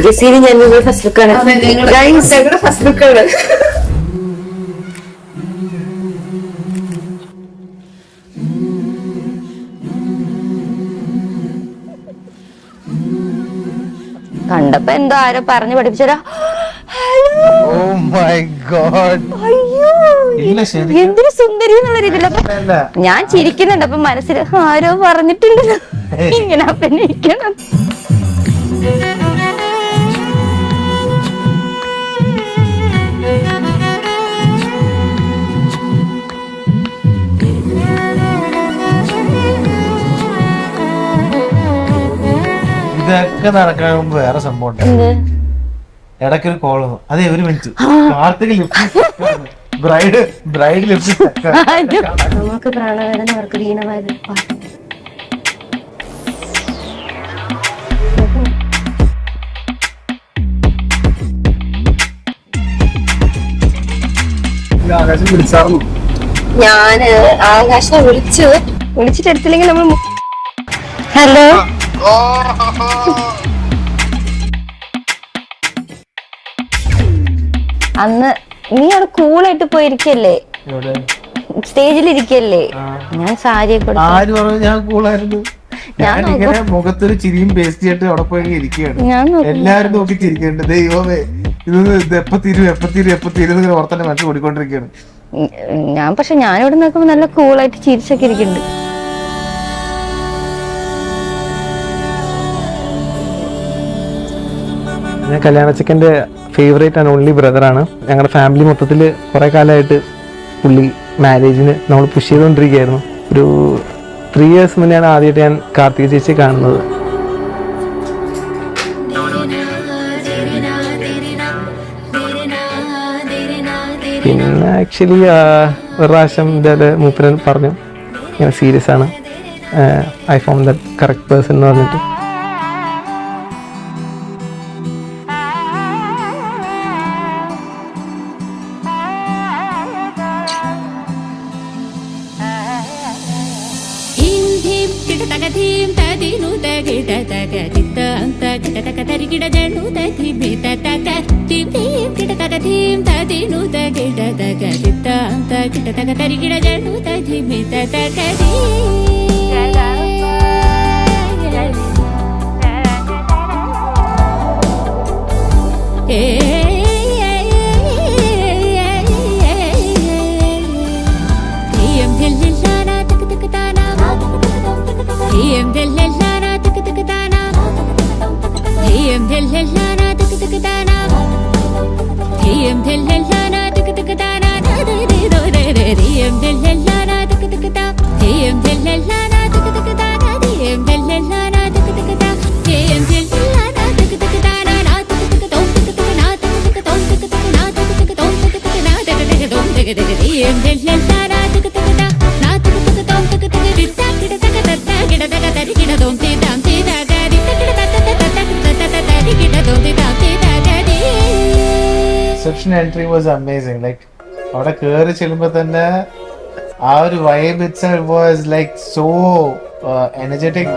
ജസീന് ഞാൻ ഫസ്റ്റ് ലുക്കാണ്. ഫസ്റ്റ് ലുക്കാണ്. കണ്ടപ്പോ എന്തോ ആരോ പറഞ്ഞു പഠിപ്പിച്ചോ. അയ്യോ എന്തൊരു സുന്ദരി എന്നുള്ള രീതിയിലപ്പൊ ഞാൻ ചിരിക്കുന്നുണ്ട്. അപ്പൊ മനസ്സിൽ ആരോ പറഞ്ഞിട്ടുണ്ടല്ലോ ഇങ്ങനെ അഭിനയിക്കണം. ഇതൊക്കെ നടക്കാൻ വേറെ സംഭവം ഇടയ്ക്കൊരു കോള്. അതെ, ഒരു മിനിറ്റ്. ബ്രൈഡ് ലിപ്സ്റ്റിക് നമുക്ക് പ്രാണവേദന അവർക്ക് ദീനമായത്. ഞാന് ആകാശം വിളിച്ചിട്ട് എടുത്തില്ലെങ്കിൽ നമ്മൾ ഹലോ അന്ന് നീ അവിടെ കൂളായിട്ട് പോയിരിക്കല്ലേ, സ്റ്റേജിലിരിക്കല്ലേ. ഞാൻ സാരിയൊക്കെ ഞാൻ കൂളായിരുന്നു. ഞാനിങ്ങനെ മുഖത്തൊരു ചിരിയും പേസ്റ്റ് ചെയ്തിട്ട് അവിടെ പോയി ഇരിക്കുകയാണ്. എല്ലാരും നോക്കി ചിരിക്കുന്നുണ്ട്. ദൈവമേ ഇത് എപ്പ തീരും ഓർത്തന്നെ മനസ്സിൽ ഓടിക്കൊണ്ടിരിക്കുകയാണ് ഞാൻ. പക്ഷെ ഞാനിവിടെ നോക്കുമ്പോ നല്ല കൂളായിട്ട് ചിരിച്ചൊക്കെ ഇരിക്കുന്നുണ്ട്. ഞാൻ കല്യാണച്ചക്കൻ്റെ ഫേവറേറ്റ് ആൻഡ് ഓൺലി ബ്രദറാണ്. ഞങ്ങളുടെ ഫാമിലി മൊത്തത്തിൽ കുറേ കാലമായിട്ട് പുള്ളി മാരേജിന് നമ്മൾ പുഷ് ചെയ്തുകൊണ്ടിരിക്കുകയായിരുന്നു. ഒരു 3 years മുന്നെയാണ് ആദ്യമായിട്ട് ഞാൻ കാർത്തിക ചേച്ചിയെ കാണുന്നത്. പിന്നെ ആക്ച്വലി ഒരു പ്രാവശ്യം ഇതേ മൂപ്പരൻ പറഞ്ഞു ഇങ്ങനെ സീരിയസ് ആണ്, I found that correct person എന്ന് പറഞ്ഞിട്ട്. Reception entry was amazing. Like അവിടെ കയറി ചെല്ലുമ്പോ തന്നെ ആ ഒരു vibe itself was like so energetic.